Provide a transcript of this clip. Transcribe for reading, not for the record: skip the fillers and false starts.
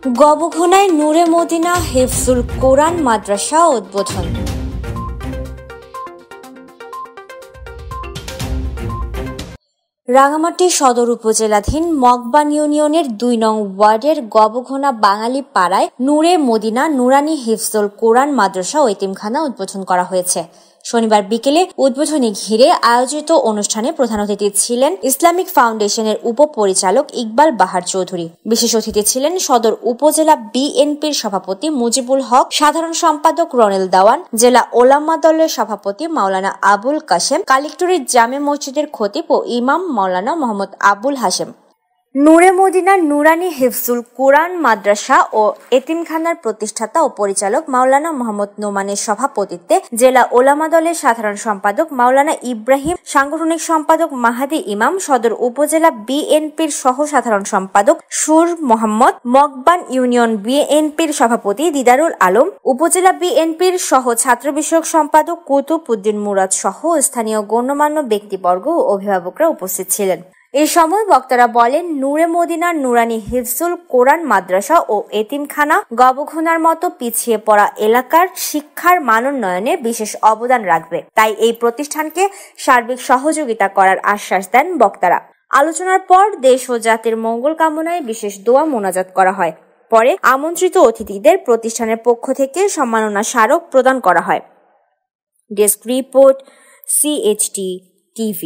গবঘনায় নূরে Medina হিফজুল কোরআন মাদ্রাসা উদ্বোধন। রাঙামাটি সদর উপজেলাধীন মগবান ইউনিয়নের ২ নং ওয়ার্ডের গবঘনা বাঙালি পাড়ায় নূরে মদিনা নুরানি হিফজুল কোরআন মাদ্রাসা ও এতিমখানা উদ্বোধন করা হয়েছে। শনিবার বিকেলে উদ্বোধনী ঘিরে আয়োজিত অনুষ্ঠানে প্রধান অতিথি ছিলেন ইসলামিক ফাউন্ডেশনের উপপরিচালক ইকবাল বাহার চৌধুরী। বিশেষ অতিথি ছিলেন সদর উপজেলা বিএনপির সভাপতি মুজিবুল হক, সাধারণ সম্পাদক রনেল দাওয়ান, জেলা ওলামা দলের সভাপতি মাওলানা আবুল কাশেম, কালেক্টরেট জামে মসজিদের খতিব ও ইমাম মাওলানা মোহাম্মদ আবুল হাশেম। নূরে মদিনা নুরানি হিফজুল কোরআন মাদ্রাসা ও এতিমখানার প্রতিষ্ঠাতা ও পরিচালক মাওলানা মোহাম্মদ নোমানের সভাপতিত্বে জেলা ওলামা দলের সাধারণ সম্পাদক মাওলানা ইব্রাহিম, সাংগঠনিক সম্পাদক মাহাদি ইমাম, সদর উপজেলা বিএনপির সহ সাধারণ সম্পাদক সুর মোহাম্মদ, মগবান ইউনিয়ন বিএনপির সভাপতি দিদারুল আলম, উপজেলা বিএনপির সহ ছাত্র বিষয়ক সম্পাদক কুতুব উদ্দিন মুরাদ সহ স্থানীয় গণ্যমান্য ব্যক্তিবর্গ ও অভিভাবকরা উপস্থিত ছিলেন। এই সময় বক্তারা বলেন, নূরে মদিনা নুরানি হিফজুল কোরআন মাদ্রাসা ও এতিমখানা গবঘনার মতো পিছিয়ে পড়া এলাকার শিক্ষার মানোন্নয়নে বিশেষ অবদান রাখবে। তাই এই প্রতিষ্ঠানকে সার্বিক সহযোগিতা করার আশ্বাস দেন বক্তারা। আলোচনার পর দেশ ও জাতির মঙ্গল কামনায় বিশেষ দোয়া মোনাজাত করা হয়। পরে আমন্ত্রিত অতিথিদের প্রতিষ্ঠানের পক্ষ থেকে সম্মাননা স্মারক প্রদান করা হয়। Desk report, CHT TV।